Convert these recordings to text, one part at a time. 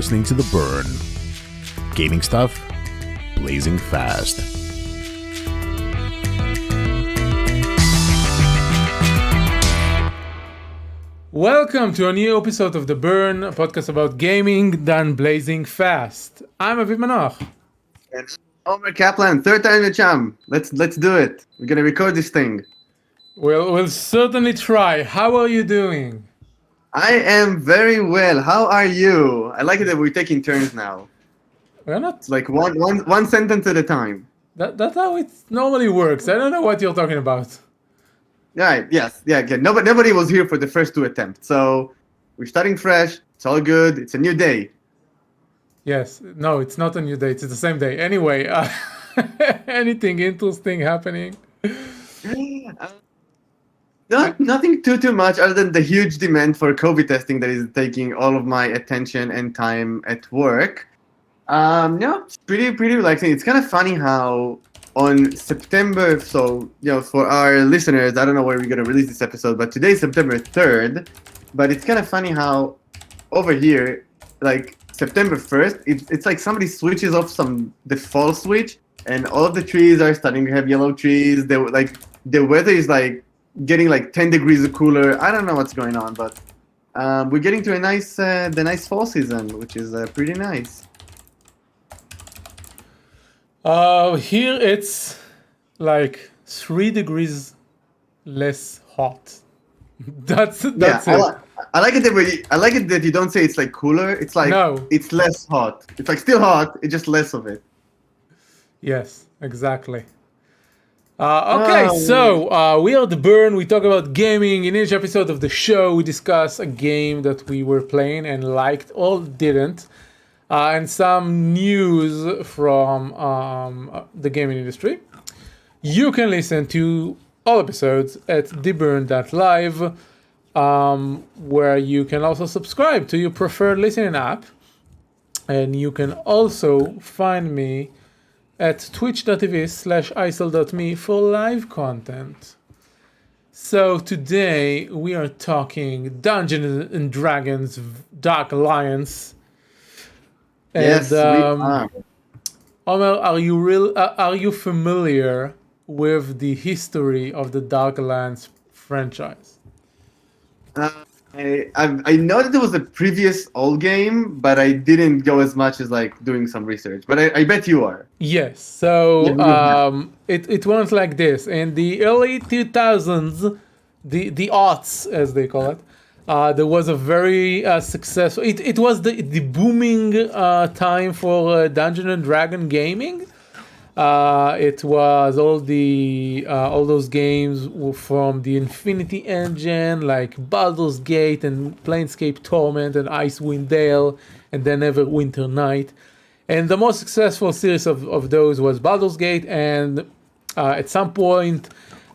listening to The Burn. Gaming stuff, blazing fast. Welcome to a new episode of The Burn, a podcast about gaming done blazing fast. I'm Aviv Manoach. And Omer Kaplan, third time the charm. Let's do it. We're gonna record this thing. We'll certainly try. How are you doing? I am very well. How are you? I like it that we're taking turns now. We're not. It's like one sentence at a time. That's how it normally works. I don't know what you're talking about. Right? Yes. Yeah. Okay. Nobody was here for the first two attempts, so we're starting fresh. It's all good. It's a new day. Yes. No, it's not a new day. It's the same day. Anyway, anything interesting happening? Nothing too much other than the huge demand for COVID testing that is taking all of my attention and time at work. No, it's pretty relaxing. It's kind of funny how on September, so for our listeners, I don't know where we're gonna release this episode, but today's September 3rd. But it's kind of funny how over here, like September 1st, it's like somebody switches off the fall switch, and all of the trees are starting to have yellow trees. The weather is like getting like 10 degrees cooler. I don't know what's going on, but we're getting to the nice fall season, which is pretty nice. Here it's like 3 degrees less hot. That's it. I like it that you don't say it's like cooler. It's like It's less hot. It's like still hot. It's just less of it. Yes, exactly. So we are The Burn. We talk about gaming. In each episode of the show, we discuss a game that we were playing and liked or didn't, and some news from the gaming industry. You can listen to all episodes at theburn.live, where you can also subscribe to your preferred listening app. And you can also find me at twitch.tv/icel.me for live content. So today we are talking Dungeons and Dragons Dark Alliance. Yes, we are. Omer, are you familiar with the history of the Dark Alliance franchise? I know that there was a previous old game, but I didn't go as much as like doing some research. But I bet you are. Yes. So it went like this. In the early 2000s, the aughts, as they call it, there was a very successful... It was the booming time for Dungeon and Dragon gaming. It was all those games from the Infinity Engine, like Baldur's Gate and Planescape Torment and Icewind Dale, and then Neverwinter Night. And the most successful series of those was Baldur's Gate, and at some point,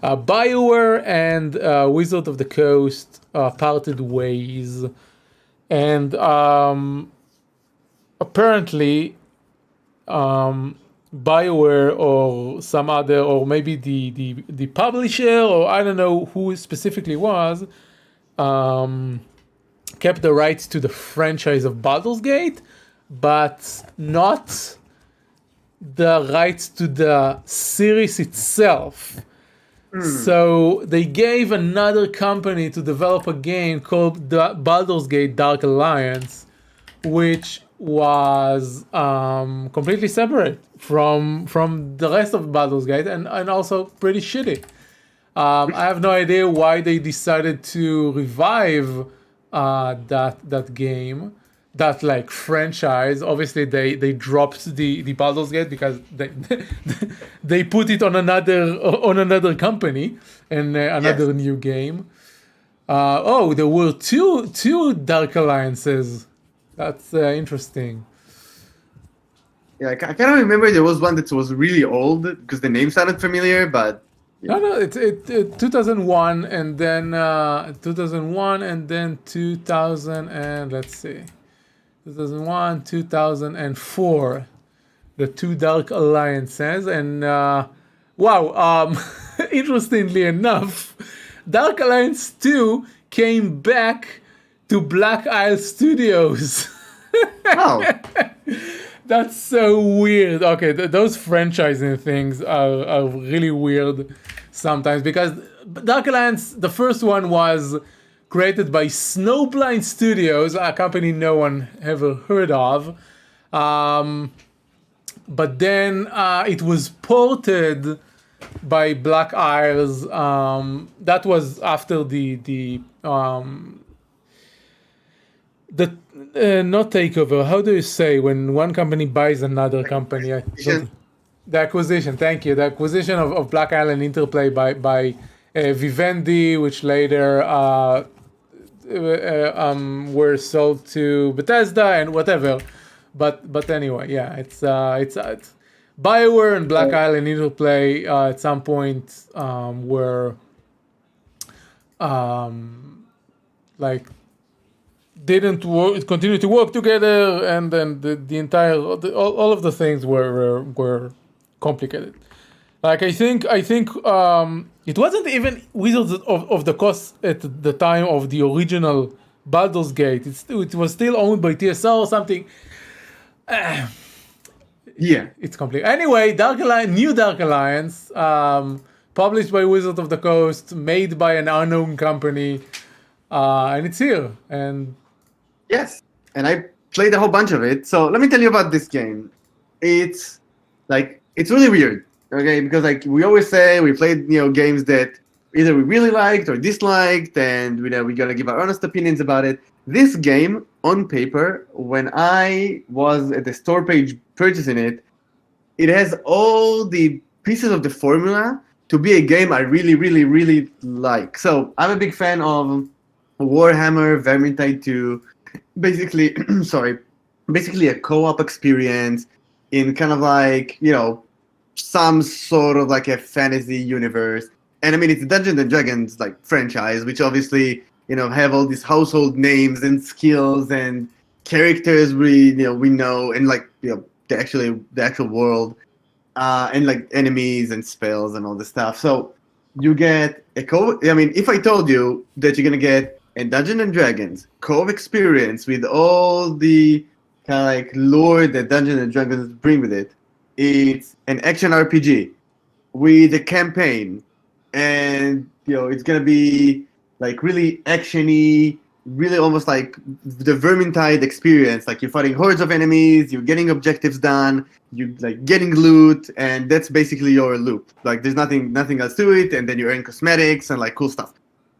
BioWare and Wizard of the Coast parted ways. And apparently... BioWare or some other, or maybe the publisher, or I don't know who it specifically was, kept the rights to the franchise of Baldur's Gate, but not the rights to the series itself. So they gave another company to develop a game called the Baldur's Gate Dark Alliance, which was completely separate from the rest of Baldur's Gate and also pretty shitty. I have no idea why they decided to revive that game, that like franchise. Obviously they dropped the Baldur's Gate because they put it on another company and another new game. There were two Dark Alliances. That's interesting. Yeah, I kind of remember there was one that was really old because the name sounded familiar, but... Yeah. No, it's 2001 and then 2001 and then 2000 and let's see, 2001, 2004, the two Dark Alliances, and interestingly enough, Dark Alliance 2 came back to Black Isle Studios. Oh, That's so weird. Okay, those franchising things are really weird sometimes because Dark Alliance, the first one was created by Snowblind Studios, a company no one ever heard of. But then it was ported by Black Isles. That was after not takeover. How do you say when one company buys another company? The acquisition. Thank you. The acquisition of Black Island Interplay by Vivendi, which later were sold to Bethesda and whatever. But anyway, yeah, it's BioWare and Black Island Interplay at some point were like didn't work. It continued to work together, and then the entire all of the things were complicated. Like I think it wasn't even Wizards of the Coast at the time of the original Baldur's Gate. It was still owned by TSR or something. yeah. It's complicated. Anyway, New Dark Alliance, published by Wizards of the Coast, made by an unknown company, and it's here. And Yes, and I played a whole bunch of it. So let me tell you about this game. It's really weird, okay? Because like we always say, we played games that either we really liked or disliked, and we're gonna give our honest opinions about it. This game, on paper, when I was at the store page purchasing it, it has all the pieces of the formula to be a game I really, really, really like. So I'm a big fan of Warhammer, Vermintide 2. Basically, basically a co-op experience in kind of like, some sort of like a fantasy universe. And I mean, it's a Dungeons and Dragons like franchise, which obviously, have all these household names and skills and characters we know, and like, the actual world, and like enemies and spells and all this stuff. So you get if I told you that you're going to get a Dungeons and Dragons co-op experience with all the kind of like lore that Dungeons and Dragons bring with it, it's an action RPG with a campaign, and it's gonna be like really actiony, really almost like the Vermintide experience. Like you're fighting hordes of enemies, you're getting objectives done, you like getting loot, and that's basically your loop. Like there's nothing else to it, and then you earn cosmetics and like cool stuff.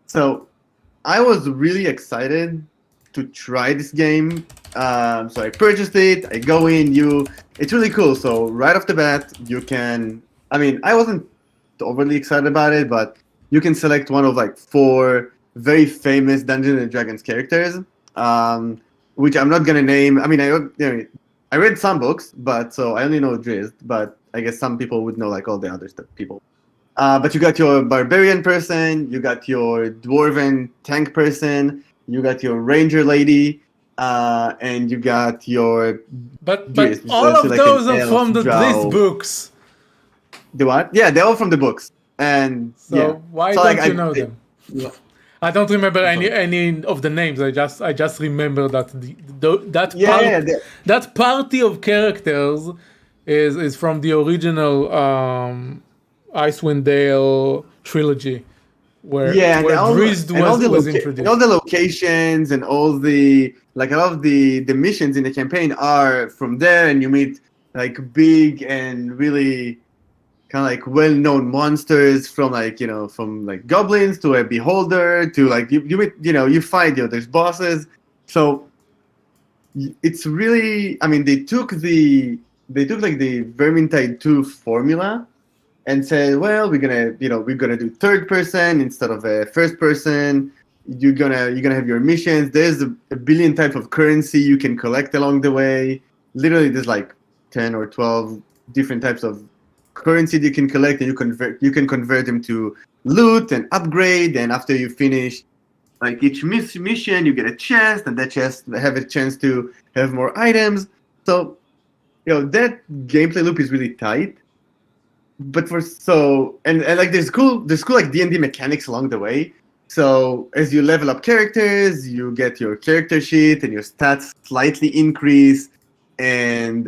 So I was really excited to try this game. So I purchased it. I go in. It's really cool. So right off the bat, you can. I mean, I wasn't overly excited about it, but you can select one of like 4 very famous Dungeons and Dragons characters, which I'm not gonna name. I mean, I read some books, but so I only know Drizzt. But I guess some people would know like all the other people. But you got your barbarian person, you got your dwarven tank person, you got your ranger lady, and you got your. But all of like those are from the Drizzt books. The what? Yeah, they're all from the books. And so why don't you know them? I don't remember any of the names. I just remember that that party of characters is from the original Icewind Dale trilogy, where Drizzt was introduced. And all the locations and all the like a lot of the missions in the campaign are from there, and you meet like big and really kind of like well-known monsters from goblins to a beholder to like you meet you fight there's bosses. So it's really, I mean, they took like the Vermintide 2 formula and said, well, we're gonna do third person instead of a first person. You're gonna have your missions. There's a billion types of currency you can collect along the way. Literally, there's like 10 or 12 different types of currency you can collect, and you can convert them to loot and upgrade. And after you finish like each mission, you get a chest, and that chest have a chance to have more items. So that gameplay loop is really tight. But like there's cool like D&D mechanics along the way. So as you level up characters, you get your character sheet and your stats slightly increase. And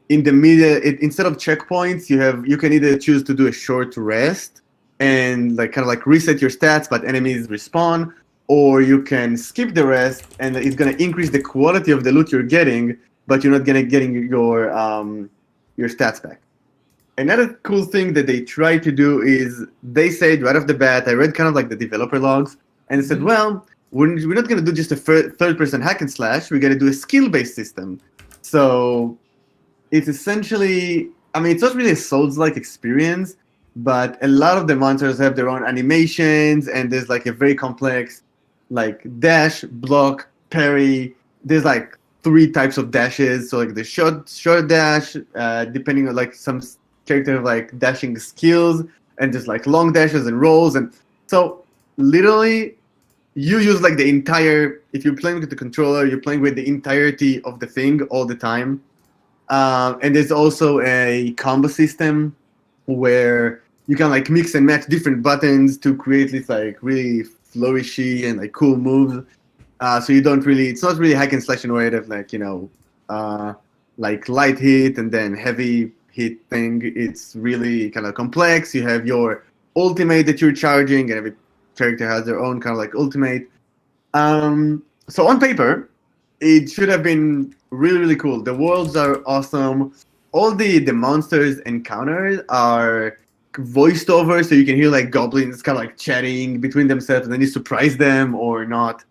in the middle, instead of checkpoints, you can either choose to do a short rest and like kind of like reset your stats, but enemies respawn, or you can skip the rest and it's gonna increase the quality of the loot you're getting, but you're not gonna getting your stats back. Another cool thing that they try to do is they said right off the bat, I read kind of like the developer logs, and they said, well, we're not going to do just a third-person hack and slash. We're going to do a skill-based system. So it's essentially, I mean, it's not really a Souls-like experience, but a lot of the monsters have their own animations, and there's like a very complex, like dash, block, parry. There's like 3 types of dashes. So like the short dash, depending on like some character like dashing skills, and just like long dashes and rolls. And so literally you use like the entire, if you're playing with the controller, you're playing with the entirety of the thing all the time. And there's also a combo system where you can like mix and match different buttons to create this like really flourishy and like cool moves. So you don't really, it's not really hack and slash in a way of like, like light hit and then heavy hit thing. It's really kind of complex. You have your ultimate that you're charging, and every character has their own kind of like ultimate. So on paper, it should have been really, really cool. The worlds are awesome. All the monsters encounters are voiced over, so you can hear like goblins kind of like chatting between themselves, and then you surprise them or not.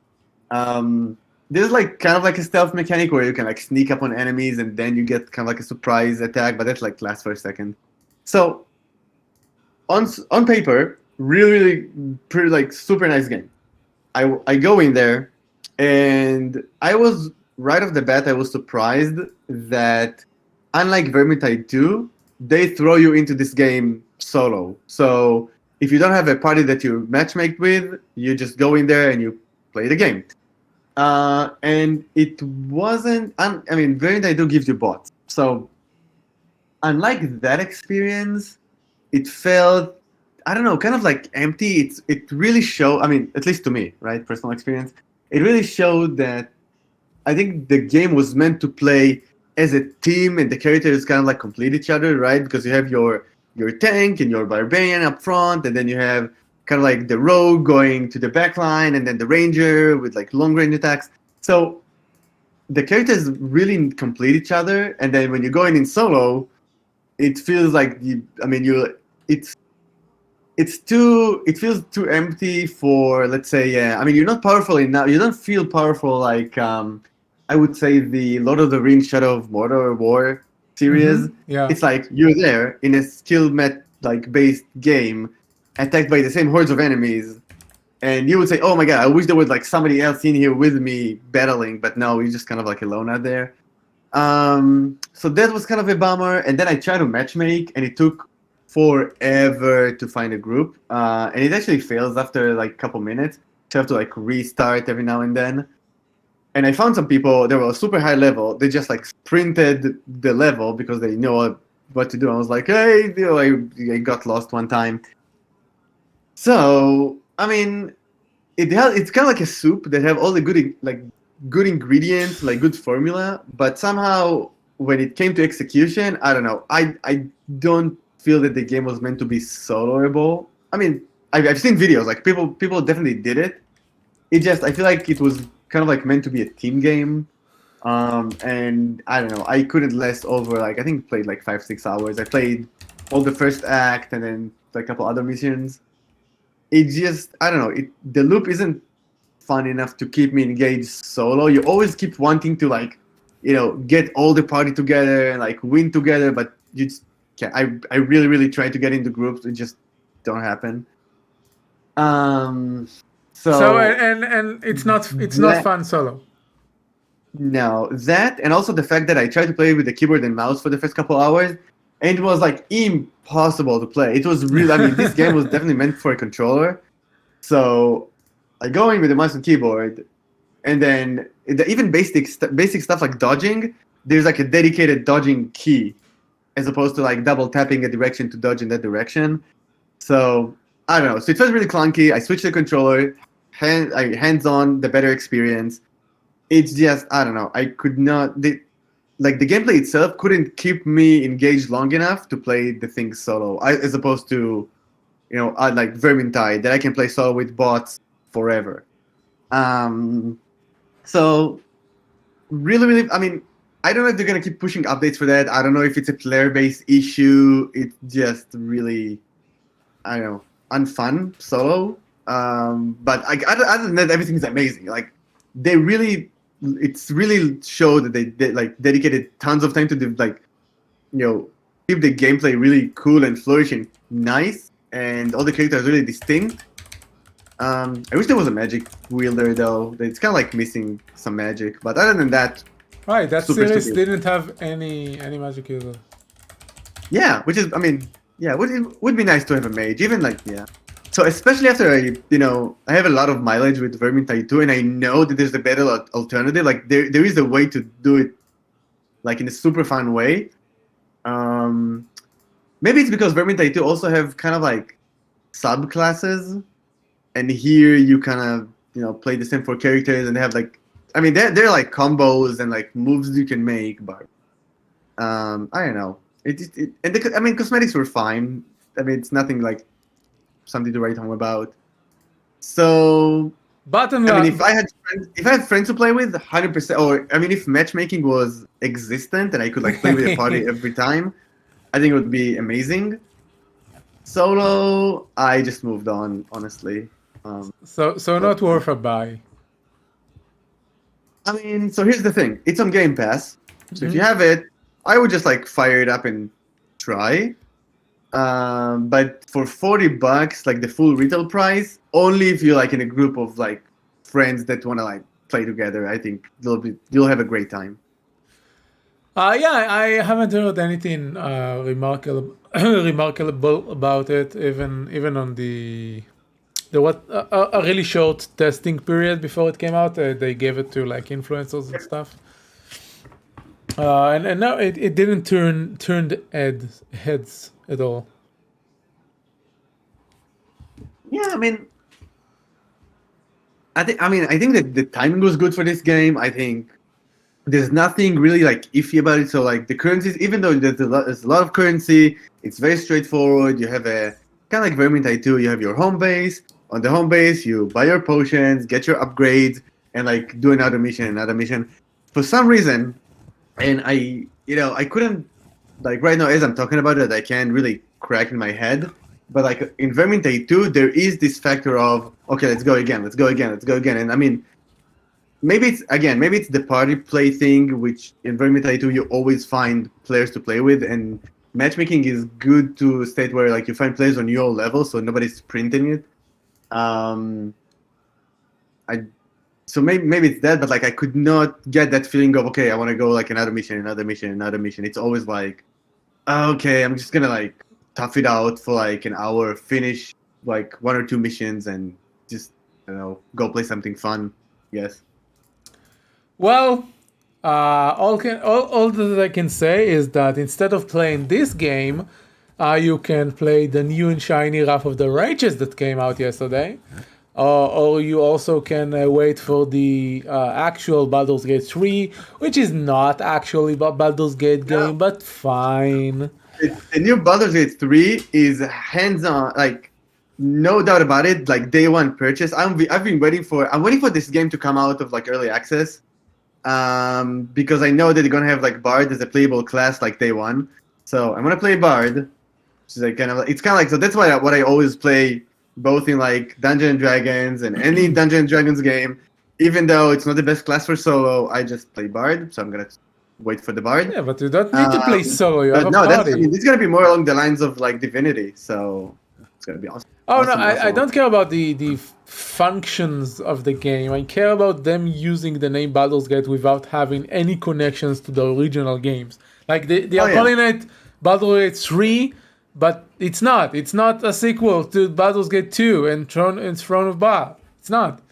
There's like kind of like a stealth mechanic where you can like sneak up on enemies and then you get kind of like a surprise attack, but that like lasts for a second. So on paper, really pretty like super nice game. I go in there and I was right off the bat, I was surprised that unlike Vermintide 2, they throw you into this game solo. So if you don't have a party that you matchmake with, you just go in there and you play the game. And it wasn't, I mean, Vermintide 2 gives you bots. So unlike that experience, it felt, I don't know, kind of like empty. It really showed, I mean, at least to me, right, personal experience, it really showed that I think the game was meant to play as a team, and the characters kind of like complete each other, right? Because you have your tank and your barbarian up front, and then you have kind of like the rogue going to the back line, and then the ranger with like long range attacks. So the characters really complete each other, and then when you go in solo, it feels like it feels too empty for, let's say, I mean, you're not powerful enough. You don't feel powerful like I would say the Lord of the Rings Shadow of Mordor War series. Mm-hmm. Yeah. It's like you're there in a skill like based game, attacked by the same hordes of enemies, and you would say, "Oh my god, I wish there was like somebody else in here with me battling," but no, you're just kind of like alone out there. So that was kind of a bummer. And then I tried to matchmake, and it took forever to find a group, and it actually fails after like a couple minutes. So you have to like restart every now and then. And I found some people, they were super high level. They just like sprinted the level because they know what to do. I was like, hey, I got lost one time. So, I mean, it's kind of like a soup that have all the good ingredients, like good formula. But somehow, when it came to execution, I don't know. I don't feel that the game was meant to be soloable. I mean, I've seen videos, like people definitely did it. I feel like it was kind of like meant to be a team game, and I don't know, I couldn't last over like, I think played like 5-6 hours. I played all the first act and then a couple other missions. It just, I don't know, the loop isn't fun enough to keep me engaged solo. You always keep wanting to like, get all the party together and like win together, but you just can't. I really try to get into groups, it just don't happen. So and it's not fun solo. No, that, and also the fact that I tried to play with the keyboard and mouse for the first couple hours, and it was like impossible to play. It was really, I mean, this game was definitely meant for a controller. So I go in with the mouse and keyboard, and then even basic stuff like dodging, there's like a dedicated dodging key, as opposed to like double tapping a direction to dodge in that direction. So I don't know. So it felt really clunky. I switched the controller, hands-on, the better experience. It's just, I don't know. I could not. The gameplay itself couldn't keep me engaged long enough to play the thing solo, as opposed to, like Vermintide, that I can play solo with bots forever. So really, really, I mean, I don't know if they're gonna keep pushing updates for that. I don't know if it's a player-based issue. It's just really, I don't know, unfun solo. But other than that, everything's amazing. Like it's really showed that they like dedicated tons of time to keep the gameplay really cool and flourishing, nice, and all the characters are really distinct. I wish there was a magic wielder though. It's kind of like missing some magic, but other than that, Right, that super series stupid. didn't have any magic user. Yeah, which is, I mean, yeah, would be nice to have a mage, even like, yeah. So especially after I have a lot of mileage with Vermintide 2, and I know that there's a better alternative. Like there is a way to do it, like in a super fun way. Maybe it's because Vermintide 2 also have kind of like subclasses, and here you kind of play the same 4 characters, and they have like, I mean, they're like combos and like moves you can make, but I don't know. I mean, cosmetics were fine. I mean, it's nothing like something to write home about. So, Button I mean, line. if I had friends to play with, 100%, or I mean, if matchmaking was existent and I could like play with a party every time, I think it would be amazing. Solo, I just moved on, honestly. So not worth a buy. I mean, so here's the thing. It's on Game Pass. So if you have it, I would just like fire it up and try. But for $40, like the full retail price, only if you're like in a group of like friends that want to like play together, I think you'll have a great time. Yeah, I haven't heard anything remarkable about it. Even on there was a really short testing period before it came out. They gave it to like influencers and stuff. And no, it didn't turn heads at all. Yeah, I mean, I think that the timing was good for this game. I think there's nothing really like iffy about it. So like the currencies, even though there's a lot of currency, it's very straightforward. You have a kind of like Vermintide 2. You have your home base. On the home base, you buy your potions, get your upgrades, and like do another mission. For some reason, and I couldn't, like right now as I'm talking about it, I can't really crack in my head. But like in Vermintide 2, there is this factor of, okay, let's go again. And I mean, maybe it's the party play thing, which in Vermintide 2 you always find players to play with, and matchmaking is good to a state where like you find players on your level, so nobody's sprinting it. So maybe it's that, but like I could not get that feeling of, okay, I want to go like another mission. It's always like, okay, I'm just gonna like tough it out for like an hour, finish like 1 or 2 missions, and just go play something fun. Yes. Well, all that I can say is that instead of playing this game, you can play the new and shiny Wrath of the Righteous that came out yesterday. Or you also can wait for the actual Baldur's Gate 3, which is not actually a Baldur's Gate game, but fine. The new Baldur's Gate 3 is hands-on, like, no doubt about it, like day one purchase. I'm waiting for this game to come out of like early access, because I know that they're gonna have like Bard as a playable class like day one. So I'm gonna play Bard, which is like it's kind of like, so that's why what I always play, both in like Dungeons and Dragons and any Dungeons and Dragons game. Even though it's not the best class for solo, I just play Bard. So I'm gonna wait for the Bard. Yeah, but you don't need to play solo. You have a party. It's gonna be more along the lines of like Divinity. So it's gonna be awesome. Oh no, I don't care about the functions of the game. I care about them using the name Baldur's Gate without having any connections to the original games. Like they are calling it Baldur's Gate 3, but it's not. It's not a sequel to Baldur's Gate 2 and Throne of Baal. It's not.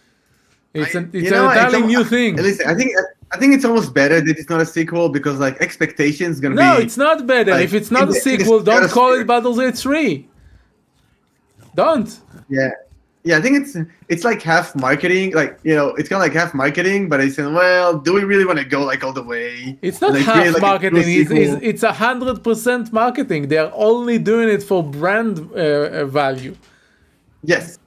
It's an entirely new thing. Listen, I think it's almost better that it's not a sequel, because like expectations gonna be. No, it's not better. Like, if it's not a sequel, don't call it Baldur's Gate 3. Don't. Yeah. Yeah, I think it's like half marketing, like it's kind of like half marketing, but it's saying, well, do we really want to go like all the way? It's not and, like, half create, like, a true marketing. sequel? It's 100% marketing. They're only doing it for brand value. Yes,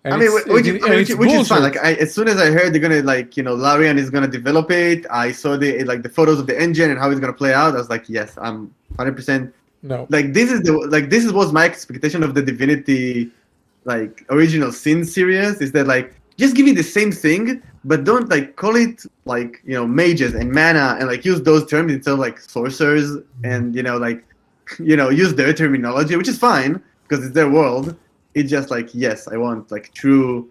And I mean, it's which is fun. bullshit. Like, as soon as I heard they're gonna Larian is gonna develop it, I saw the photos of the engine and how it's gonna play out. I was like, yes, I'm 100%. No. Like this was my expectation of the Divinity, like original Sin series. Is that like just give me the same thing, but don't like call it like mages and mana and like use those terms instead of like sorcerers and use their terminology, which is fine because it's their world. It's just like, yes, I want like true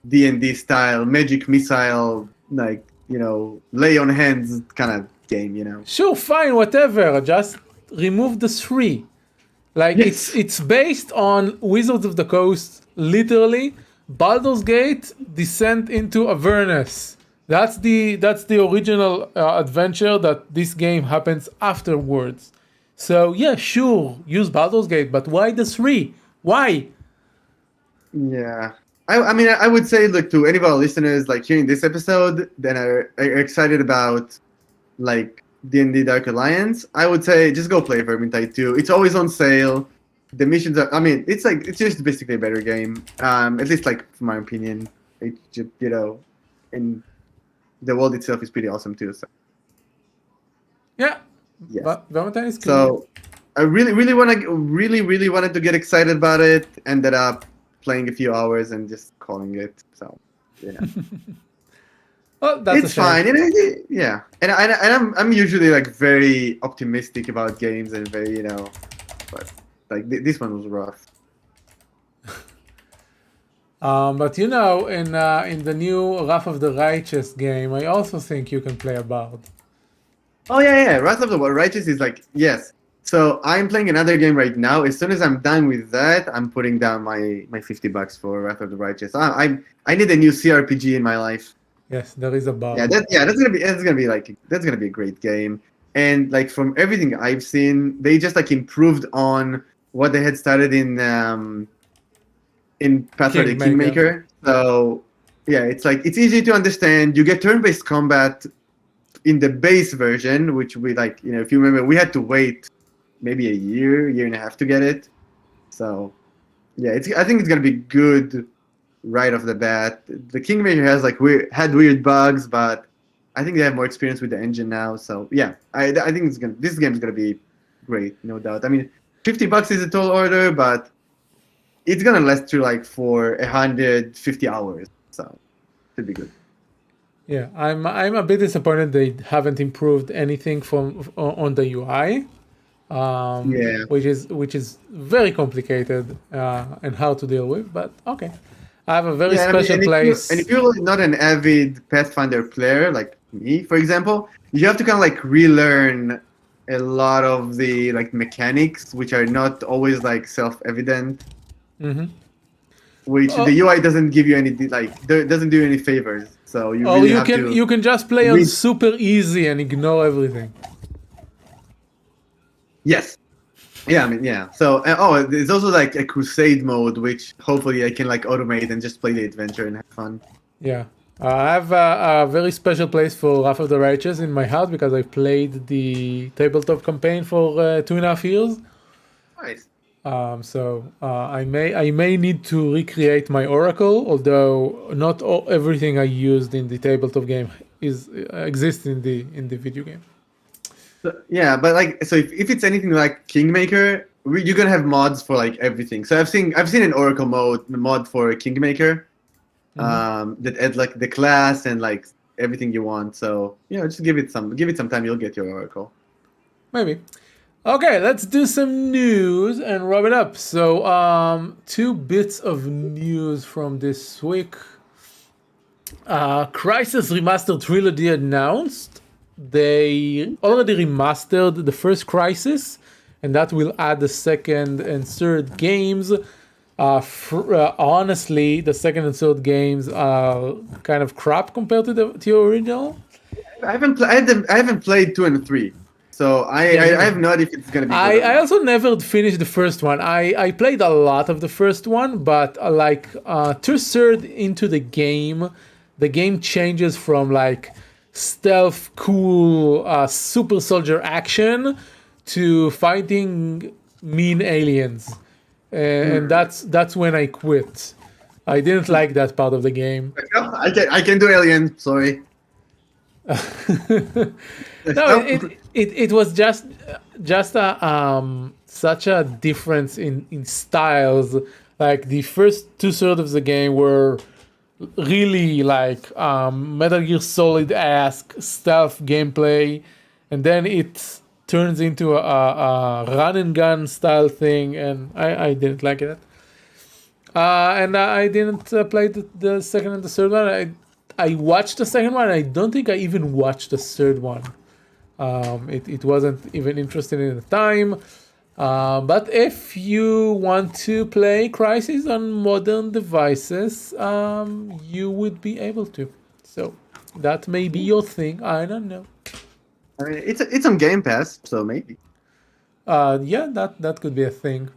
D&D style magic missile, like lay on hands kind of game. Sure, fine, whatever. Just remove the 3. Like Yes. it's based on Wizards of the Coast, literally. Baldur's Gate Descent into Avernus. That's the original adventure that this game happens afterwards. So yeah, sure, use Baldur's Gate, but why the 3? Why? Yeah. I mean, I would say, look, to any of our listeners, like, hearing this episode that are excited about, like, D&D Dark Alliance, I would say just go play Vermintide 2. It's always on sale. The missions are, I mean, it's just basically a better game. At least, like, from my opinion. It's just, and the world itself is pretty awesome, too. So. Yeah. Yes. But Vermintide is cool. So, I really wanted to get excited about it. Ended up playing a few hours and just calling it. So, Well, that's it's fine. Yeah, and I'm usually like very optimistic about games and very but like this one was rough. But in the new Wrath of the Righteous game, I also think you can play a bard. Oh yeah. Wrath of the Righteous is like, yes. So I'm playing another game right now. As soon as I'm done with that, I'm putting down my $50 for Wrath of the Righteous. I need a new CRPG in my life. Yes, there is a bard. That's gonna be a great game. And like from everything I've seen, they just like improved on what they had started in Pathfinder Kingmaker. So yeah, it's like it's easy to understand. You get turn-based combat in the base version, which we like. If you remember, we had to wait maybe a year and a half to get it. So yeah, I think it's gonna be good right off the bat. The Kingmaker has like had weird bugs, but I think they have more experience with the engine now. So yeah, I think this game is gonna be great, no doubt. I mean, $50 is a tall order, but it's gonna last you like for 150 hours. So it should be good. Yeah, I'm a bit disappointed they haven't improved anything on the UI. Which is very complicated and hard to deal with, but okay. I have a very special place. If you're not an avid Pathfinder player like me, for example, you have to kind of like relearn a lot of the like mechanics, which are not always like self-evident. Mm-hmm. Which the UI doesn't give you any doesn't do any favors. So you really have to. You can just play on super easy and ignore everything. Yes. Yeah, I mean, yeah. So, there's also like a crusade mode, which hopefully I can like automate and just play the adventure and have fun. Yeah. I have a very special place for Wrath of the Righteous in my heart because I played the tabletop campaign for 2.5 years. Nice. So I may need to recreate my Oracle, although not everything I used in the tabletop game exists in the video game. So, yeah, but like, so if it's anything like Kingmaker, you're gonna have mods for like everything. So I've seen an Oracle mod for Kingmaker, that add like the class and like everything you want. So just give it some time. You'll get your Oracle. Maybe. Okay, let's do some news and wrap it up. So 2 bits of news from this week. Crysis Remastered Trilogy announced. They already remastered the first Crysis, and that will add the second and third games. Honestly, the second and third games are kind of crap compared to the original. I haven't played 2 and 3, So I have no idea if it's gonna be good. I also never finished the first one. I played a lot of the first one, but like 2/3 into the game changes from like stealth, cool, super soldier action to fighting mean aliens, and that's when I quit. I didn't like that part of the game. No, I can do Alien. Sorry. No, it was just such a difference in styles. Like the first 2/3 of the game were really like Metal Gear Solid-esque stealth gameplay, and then it turns into a run and gun style thing, and I didn't like it. And I didn't play the second and the third one. I watched the second one. I don't think I even watched the third one. It wasn't even interested in the time. But if you want to play Crysis on modern devices, you would be able to. So that may be your thing. I don't know. I mean, it's on Game Pass, so maybe. Yeah, that could be a thing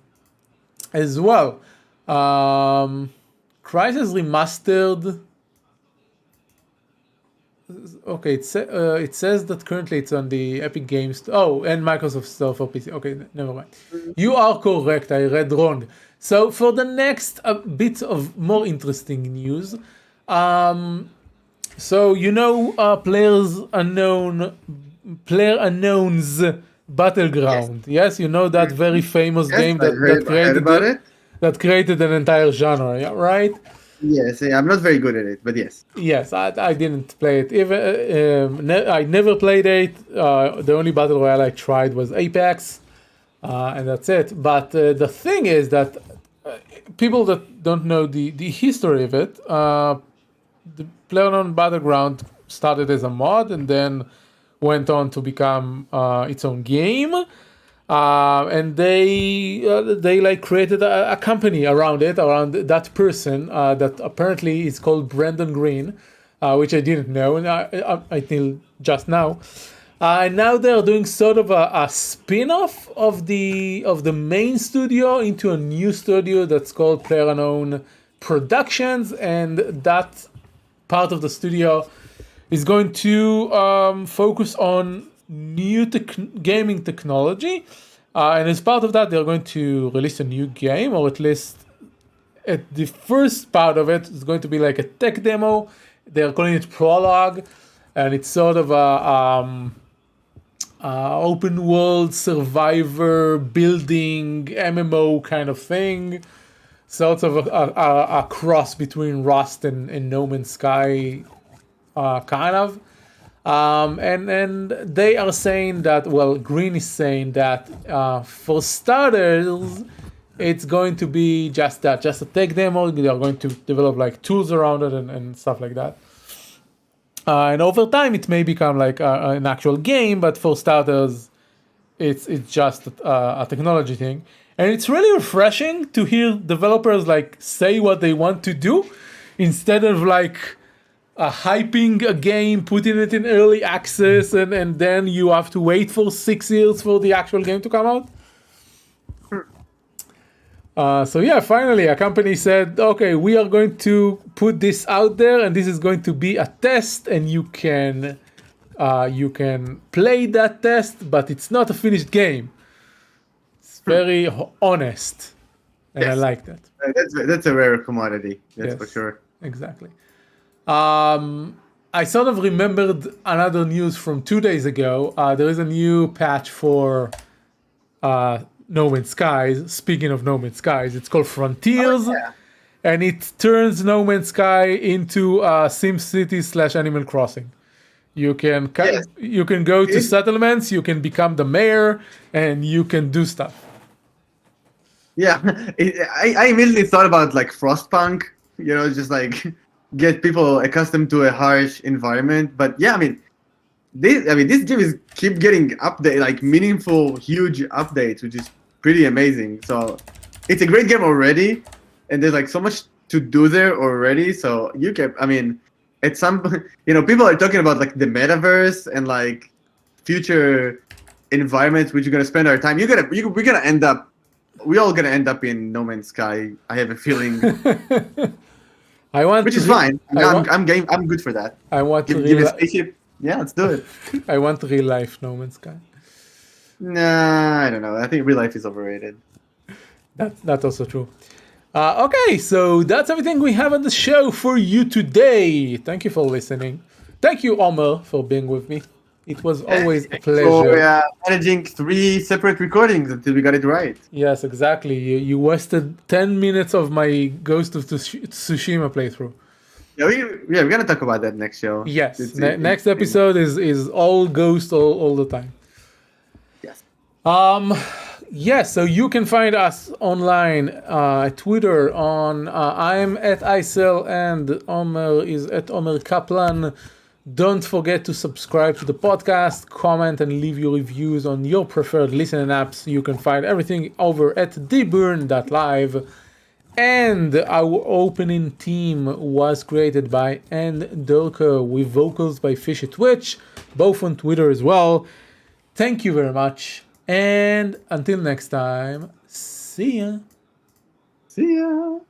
as well. Crysis Remastered. Okay, it says that currently it's on the Epic Games. Oh, and Microsoft Store for PC. Okay, never mind. You are correct. I read wrong. So for the next bit of more interesting news, so PlayerUnknown's Battleground. Yes, you know that very famous game I heard about it. that created an entire genre. Yeah, right. Yes, I'm not very good at it, but yes. Yes, I didn't play it. Even I never played it. The only battle royale I tried was Apex, and that's it. But the thing is that people that don't know the history of it, the PlayerUnknown Battleground started as a mod and then went on to become its own game. And they like created a company around that person that apparently is called Brandon Green, which I didn't know, and I till just now. And now they're doing sort of a spin-off of the main studio into a new studio that's called PlayerUnknown Productions, and that part of the studio is going to focus on new gaming technology, and as part of that they're going to release a new game, or at least at the first part of it is going to be like a tech demo. They're calling it Prologue, and it's sort of a open world survivor building MMO kind of thing, sort of a cross between Rust and No Man's Sky, kind of. And they are saying that, well, Green is saying that for starters, it's going to be just a tech demo. They are going to develop like tools around it and stuff like that. And over time, it may become like an actual game, but for starters, it's just a technology thing. And it's really refreshing to hear developers like say what they want to do instead of like hyping a game, putting it in early access, and then you have to wait for 6 years for the actual game to come out. So yeah, finally a company said, okay, we are going to put this out there, and this is going to be a test, and you can play that test, but it's not a finished game. It's very honest, and yes. I like that. That's a rare commodity, that's yes, for sure. Exactly. I sort of remembered another news from 2 days ago. There is a new patch for No Man's Skies. Speaking of No Man's Skies, it's called Frontiers, and it turns No Man's Sky into SimCity / Animal Crossing. You can go to settlements, you can become the mayor, and you can do stuff. Yeah, I immediately thought about like Frostpunk, just like get people accustomed to a harsh environment. But yeah, this game is keep getting update, like meaningful, huge updates, which is pretty amazing. So it's a great game already, and there's like so much to do there already. So you can, at some, people are talking about like the metaverse and like future environments which we're gonna spend our time. We're all gonna end up in No Man's Sky. I have a feeling, which is fine. I'm game. I'm good for that. I want give a spaceship. Yeah, let's do it. I want real life No Man's Sky. Nah, I don't know. I think real life is overrated. That's also true. Okay, so that's everything we have on the show for you today. Thank you for listening. Thank you, Omer, for being with me. It was always a pleasure. For managing 3 separate recordings until we got it right. Yes, exactly. You wasted 10 minutes of my Ghost of Tsushima playthrough. Yeah, we're gonna talk about that next show. Yes, next episode is all Ghost all the time. Yes. Yes, so you can find us online, Twitter on I'm at Icel and Omer is at Omer Kaplan. Don't forget to subscribe to the podcast, comment, and leave your reviews on your preferred listening apps. You can find everything over at deburn.live. And our opening theme was created by Ann Durker with vocals by Fishy Twitch, both on Twitter as well. Thank you very much. And until next time, see ya. See ya.